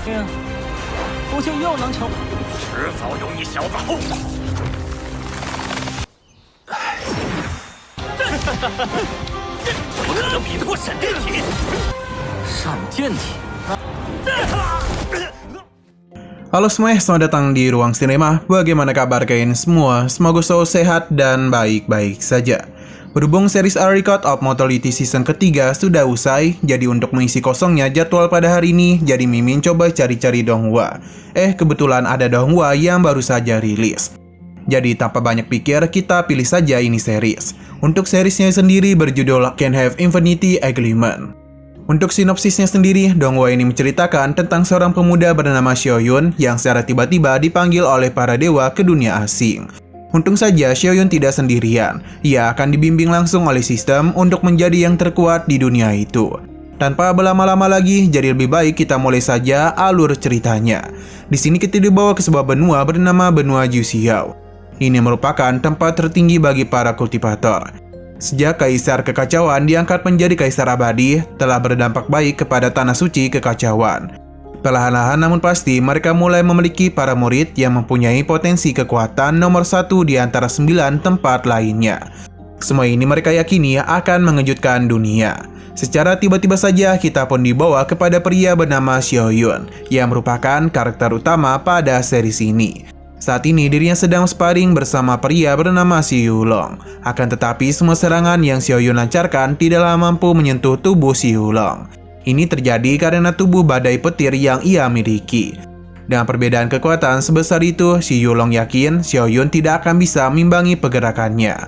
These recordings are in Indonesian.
不就又能成？迟早有你小子后果。怎么可能比得过闪电体？闪电体。 Halo semuanya, selamat datang di Ruang Sinema. Bagaimana kabar kalian semua? Semoga selalu sehat dan baik-baik saja. Berhubung series A Record of Mortality season ketiga sudah usai, jadi untuk mengisi kosongnya jadwal pada hari ini, jadi Mimin coba cari-cari Donghua. Kebetulan ada Donghua yang baru saja rilis. Jadi tanpa banyak pikir, kita pilih saja ini series. Untuk seriesnya sendiri berjudul Can't Have Infinity Agreement. Untuk sinopsisnya sendiri, Donghua ini menceritakan tentang seorang pemuda bernama Xiaoyun yang secara tiba-tiba dipanggil oleh para dewa ke dunia asing. Untung saja Xiaoyun tidak sendirian, ia akan dibimbing langsung oleh sistem untuk menjadi yang terkuat di dunia itu. Tanpa berlama-lama lagi, jadi lebih baik kita mulai saja alur ceritanya. Di sini kita dibawa ke sebuah benua bernama Benua Juxiao. Ini merupakan tempat tertinggi bagi para kultivator. Sejak Kaisar Kekacauan diangkat menjadi Kaisar Abadi, telah berdampak baik kepada Tanah Suci Kekacauan. Perlahan-lahan namun pasti, mereka mulai memiliki para murid yang mempunyai potensi kekuatan nomor 1 di antara 9 tempat lainnya. Semua ini mereka yakini akan mengejutkan dunia. Secara tiba-tiba saja kita pun dibawa kepada pria bernama Xiaoyun, yang merupakan karakter utama pada series ini. Saat ini dirinya sedang sparring bersama pria bernama Xi Yulong. Akan tetapi semua serangan yang Xiaoyun lancarkan tidaklah mampu menyentuh tubuh Xi Yulong. Ini terjadi karena tubuh badai petir yang ia miliki. Dengan perbedaan kekuatan sebesar itu, Xi Yulong yakin Xiaoyun tidak akan bisa mengimbangi pergerakannya.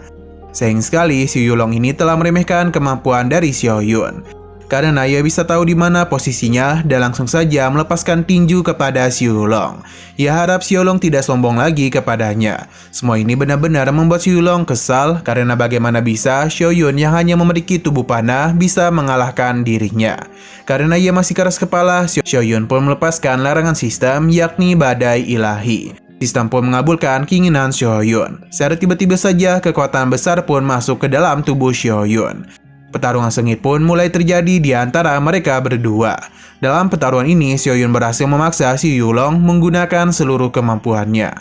Sayang sekali Xi Yulong ini telah meremehkan kemampuan dari Xiaoyun. Karena ia bisa tahu di mana posisinya dan langsung saja melepaskan tinju kepada Xi Yulong. Ia harap Xi Yulong tidak sombong lagi kepadanya. Semua ini benar-benar membuat Xi Yulong kesal karena bagaimana bisa Xiaoyun yang hanya memiliki tubuh panah bisa mengalahkan dirinya. Karena ia masih keras kepala, Xiaoyun pun melepaskan larangan sistem yakni badai ilahi. Sistem pun mengabulkan keinginan Xiaoyun. Secara tiba-tiba saja kekuatan besar pun masuk ke dalam tubuh Xiaoyun. Pertarungan sengit pun mulai terjadi di antara mereka berdua. Dalam pertarungan ini, Xiaoyun berhasil memaksa Xi Yulong menggunakan seluruh kemampuannya.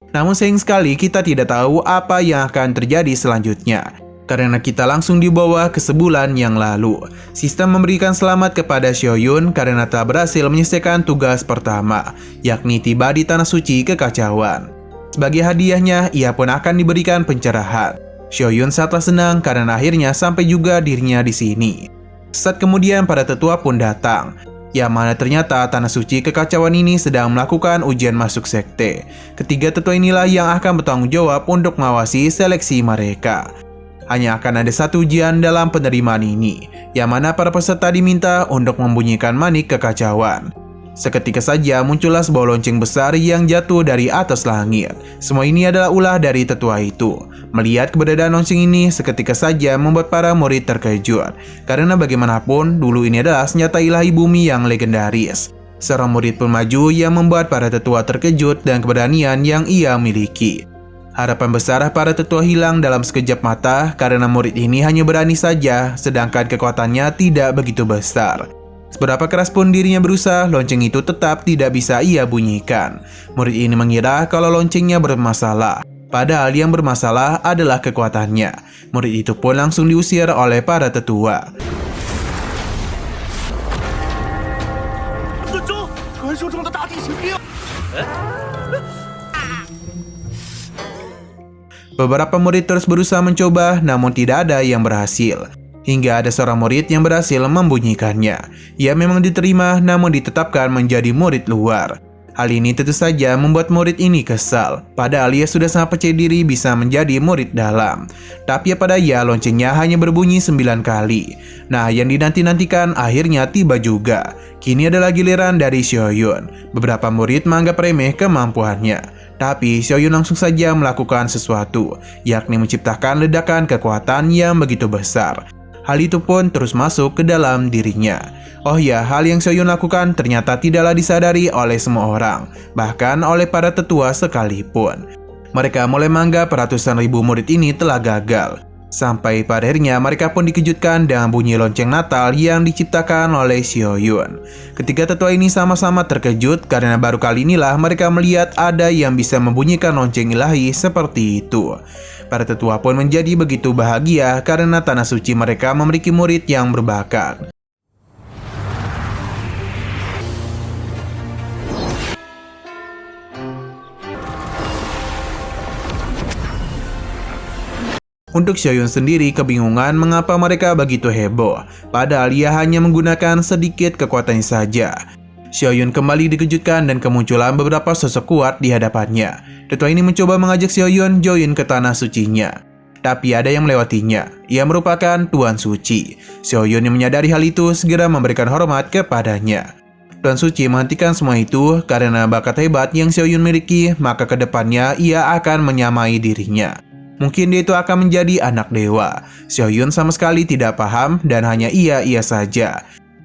Namun sayang sekali kita tidak tahu apa yang akan terjadi selanjutnya. Karena kita langsung dibawa ke sebulan yang lalu. Sistem memberikan selamat kepada Xiaoyun karena telah berhasil menyelesaikan tugas pertama, yakni tiba di Tanah Suci Kekacauan. Sebagai hadiahnya, ia pun akan diberikan pencerahan. Xiaoyun sangatlah senang karena akhirnya sampai juga dirinya di sini. Saat kemudian para tetua pun datang, yang mana ternyata Tanah Suci Kekacauan ini sedang melakukan ujian masuk sekte. Ketiga tetua inilah yang akan bertanggung jawab untuk mengawasi seleksi mereka. Hanya akan ada satu ujian dalam penerimaan ini, yang mana para peserta diminta untuk membunyikan manik kekacauan. Seketika saja muncullah sebuah lonceng besar yang jatuh dari atas langit. Semua ini adalah ulah dari tetua itu. Melihat keberadaan lonceng ini seketika saja membuat para murid terkejut. Karena bagaimanapun, dulu ini adalah senjata ilahi bumi yang legendaris. Seorang murid pun maju yang membuat para tetua terkejut dan keberanian yang ia miliki. Harapan besar para tetua hilang dalam sekejap mata karena murid ini hanya berani saja, sedangkan kekuatannya tidak begitu besar. Seberapa keras pun dirinya berusaha, lonceng itu tetap tidak bisa ia bunyikan. Murid ini mengira kalau loncengnya bermasalah, padahal yang bermasalah adalah kekuatannya. Murid itu pun langsung diusir oleh para tetua. Beberapa murid terus berusaha mencoba, namun tidak ada yang berhasil. Hingga ada seorang murid yang berhasil membunyikannya. Ia memang diterima, namun ditetapkan menjadi murid luar. Hal ini tentu saja membuat murid ini kesal. Padahal ia sudah sangat percaya diri bisa menjadi murid dalam. Tapi pada ia loncengnya hanya berbunyi 9 kali. Nah, yang dinanti-nantikan akhirnya tiba juga. Kini adalah giliran dari Xiaoyun. Beberapa murid menganggap remeh kemampuannya. Tapi Xiaoyun langsung saja melakukan sesuatu, yakni menciptakan ledakan kekuatan yang begitu besar. Hal itu pun terus masuk ke dalam dirinya. Oh ya, hal yang Xiaoyun lakukan ternyata tidaklah disadari oleh semua orang, bahkan oleh para tetua sekalipun. Mereka mulai menganggap ratusan ribu murid ini telah gagal. Sampai pada akhirnya mereka pun dikejutkan dengan bunyi lonceng Natal yang diciptakan oleh Xiaoyun. Ketika tetua ini sama-sama terkejut karena baru kali inilah mereka melihat ada yang bisa membunyikan lonceng ilahi seperti itu. Para tetua pun menjadi begitu bahagia karena tanah suci mereka memiliki murid yang berbakat. Untuk Xiaoyun sendiri kebingungan mengapa mereka begitu heboh, padahal ia hanya menggunakan sedikit kekuatannya saja. Xiaoyun kembali dikejutkan dan kemunculan beberapa sosok kuat di hadapannya. Tetua ini mencoba mengajak Xiaoyun join ke tanah sucinya. Tapi ada yang melewatinya. Ia merupakan Tuan Suci. Xiaoyun yang menyadari hal itu segera memberikan hormat kepadanya. Tuan Suci menghentikan semua itu karena bakat hebat yang Xiaoyun miliki, maka kedepannya ia akan menyamai dirinya. Mungkin dia itu akan menjadi anak dewa. Xiaoyun sama sekali tidak paham dan hanya iya saja.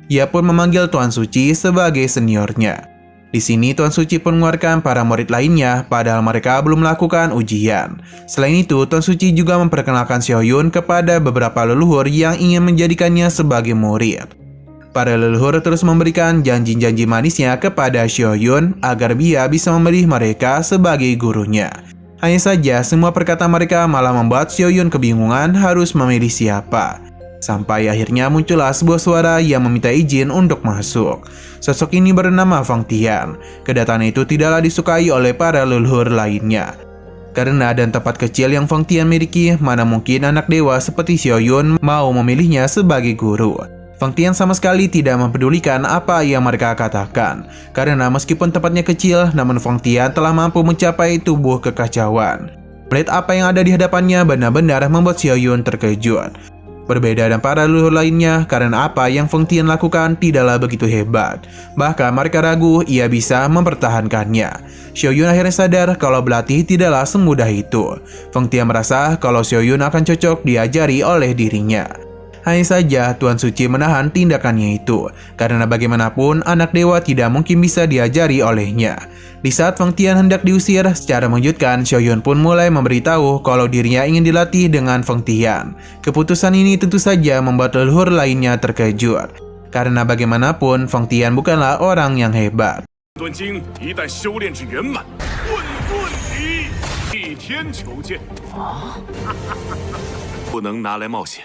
Ia pun memanggil Tuan Suci sebagai seniornya. Di sini Tuan Suci pun mengeluarkan para murid lainnya padahal mereka belum melakukan ujian. Selain itu, Tuan Suci juga memperkenalkan Xiaoyun kepada beberapa leluhur yang ingin menjadikannya sebagai murid. Para leluhur terus memberikan janji-janji manisnya kepada Xiaoyun agar dia bisa memilih mereka sebagai gurunya. Hanya saja, semua perkataan mereka malah membuat Xiaoyun kebingungan harus memilih siapa. Sampai akhirnya muncullah sebuah suara yang meminta izin untuk masuk. Sosok ini bernama Fang Tian. Kedatangan itu tidaklah disukai oleh para leluhur lainnya. Karena dan tempat kecil yang Fang Tian miliki, mana mungkin anak dewa seperti Xiaoyun mau memilihnya sebagai guru. Fang Tian sama sekali tidak mempedulikan apa yang mereka katakan. Karena meskipun tempatnya kecil, namun Fang Tian telah mampu mencapai tubuh kekacauan. Melihat apa yang ada di hadapannya benar-benar membuat Xiaoyun terkejut. Berbeda dengan para leluhur lainnya, karena apa yang Fang Tian lakukan tidaklah begitu hebat. Bahkan mereka ragu ia bisa mempertahankannya. Xiaoyun akhirnya sadar kalau berlatih tidaklah semudah itu. Fang Tian merasa kalau Xiaoyun akan cocok diajari oleh dirinya. Hanya saja Tuan Suci menahan tindakannya itu, karena bagaimanapun anak dewa tidak mungkin bisa diajari olehnya. Di saat Fang Tian hendak diusir, secara mengejutkan Xiaoyun pun mulai memberitahu kalau dirinya ingin dilatih dengan Fang Tian. Keputusan ini tentu saja membuat leluhur lainnya terkejut, karena bagaimanapun Fang Tian bukanlah orang yang hebat. 敦经一旦修炼至圆满，混沌体，逆天求剑啊，不能拿来冒险。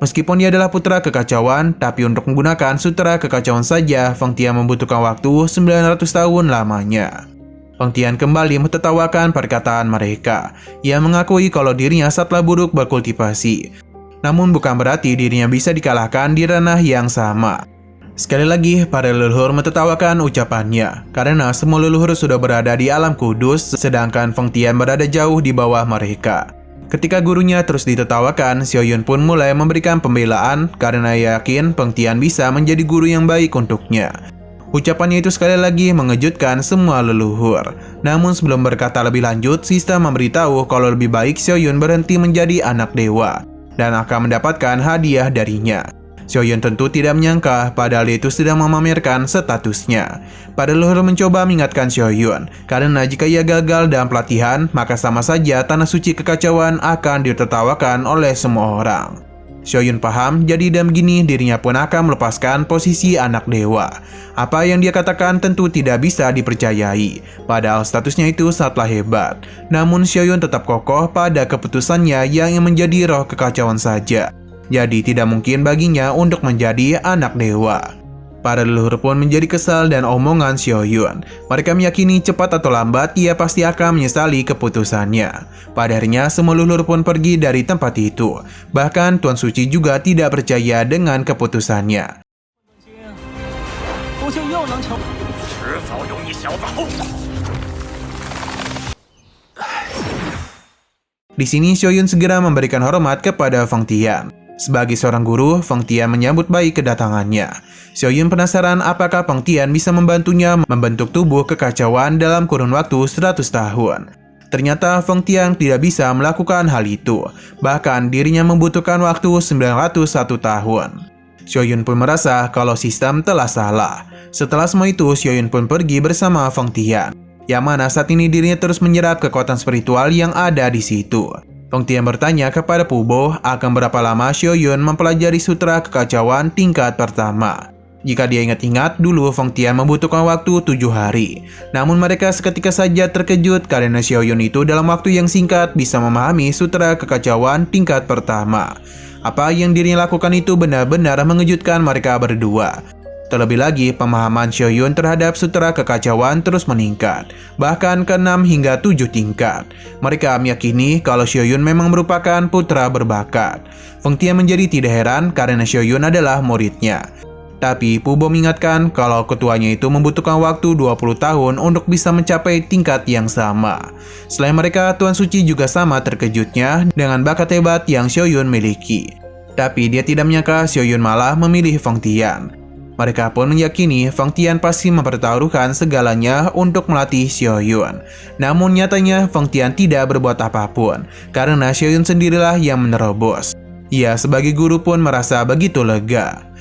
Meskipun dia adalah putra kekacauan, tapi untuk menggunakan sutra kekacauan saja, Fang Tian membutuhkan waktu 900 tahun lamanya. Fang Tian kembali mentertawakan perkataan mereka. Ia mengakui kalau dirinya setelah buruk berkultivasi. Namun bukan berarti dirinya bisa dikalahkan di ranah yang sama. Sekali lagi, para leluhur mentertawakan ucapannya, karena semua leluhur sudah berada di alam kudus, sedangkan Fang Tian berada jauh di bawah mereka. Ketika gurunya terus ditertawakan, Xiaoyun pun mulai memberikan pembelaan karena yakin Fang Tian bisa menjadi guru yang baik untuknya. Ucapannya itu sekali lagi mengejutkan semua leluhur. Namun sebelum berkata lebih lanjut, Sista memberitahu kalau lebih baik Xiaoyun berhenti menjadi anak dewa dan akan mendapatkan hadiah darinya. Xiaoyun tentu tidak menyangka padahal itu sedang memamerkan statusnya. Para leluhur mencoba mengingatkan Xiaoyun, karena jika ia gagal dalam pelatihan, maka sama saja tanah suci kekacauan akan ditertawakan oleh semua orang. Xiaoyun paham, jadi dan begini dirinya pun akan melepaskan posisi anak dewa. Apa yang dia katakan tentu tidak bisa dipercayai, padahal statusnya itu sangatlah hebat. Namun Xiaoyun tetap kokoh pada keputusannya yang ingin menjadi roh kekacauan saja. Jadi tidak mungkin baginya untuk menjadi anak dewa. Para leluhur pun menjadi kesal dan omongan Xiaoyun. Mereka meyakini cepat atau lambat ia pasti akan menyesali keputusannya. Pada akhirnya semua leluhur pun pergi dari tempat itu. Bahkan Tuan Suci juga tidak percaya dengan keputusannya. Di sini Xiaoyun segera memberikan hormat kepada Fang Tian. Sebagai seorang guru, Fang Tian menyambut baik kedatangannya. Xiaoyun penasaran apakah Fang Tian bisa membantunya membentuk tubuh kekacauan dalam kurun waktu 100 tahun. Ternyata Feng Tian tidak bisa melakukan hal itu. Bahkan dirinya membutuhkan waktu 901 tahun. Xiaoyun pun merasa kalau sistem telah salah. Setelah semua itu, Xiaoyun pun pergi bersama Feng Tian, yang mana saat ini dirinya terus menyerap kekuatan spiritual yang ada di situ. Feng Tian bertanya kepada Pu Bo akan berapa lama Xiaoyun mempelajari sutra kekacauan tingkat pertama. Jika dia ingat-ingat, dulu Feng Tian membutuhkan waktu 7 hari. Namun mereka seketika saja terkejut karena Xiaoyun itu dalam waktu yang singkat bisa memahami sutra kekacauan tingkat pertama. Apa yang dirinya lakukan itu benar-benar mengejutkan mereka berdua. Terlebih lagi, pemahaman Xiaoyun terhadap sutra kekacauan terus meningkat, bahkan ke 6 hingga 7 tingkat. Mereka meyakini kalau Xiaoyun memang merupakan putra berbakat. Feng Tian menjadi tidak heran karena Xiaoyun adalah muridnya. Tapi Pu Bo mengingatkan kalau ketuanya itu membutuhkan waktu 20 tahun untuk bisa mencapai tingkat yang sama. Selain mereka, Tuan Suci juga sama terkejutnya dengan bakat hebat yang Xiaoyun miliki. Tapi dia tidak menyangka Xiaoyun malah memilih Feng Tian. Mereka pun meyakini Feng Tian pasti mempertaruhkan segalanya untuk melatih Xiaoyun. Namun nyatanya Feng Tian tidak berbuat apapun, karena Xiaoyun sendirilah yang menerobos. Ia sebagai guru pun merasa begitu lega.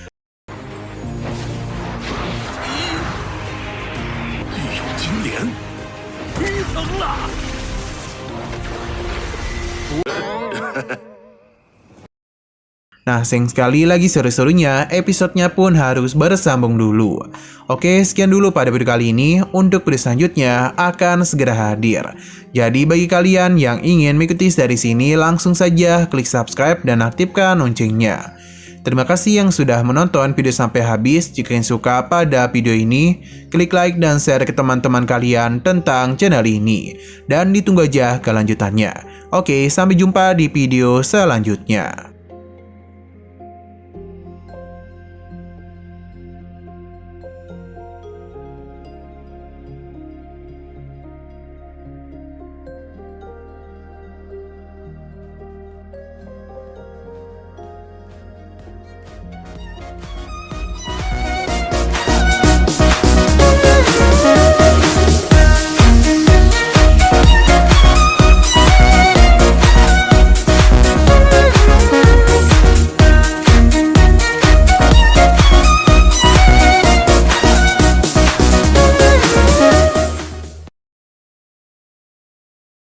Nah, sayang sekali lagi seru-serunya, episodenya pun harus bersambung dulu. Oke, sekian dulu pada video kali ini. Untuk video selanjutnya akan segera hadir. Jadi bagi kalian yang ingin mengikuti dari sini, langsung saja klik subscribe dan aktifkan loncengnya. Terima kasih yang sudah menonton video sampai habis. Jika kalian suka pada video ini, klik like dan share ke teman-teman kalian tentang channel ini. Dan ditunggu aja kelanjutannya. Oke, sampai jumpa di video selanjutnya.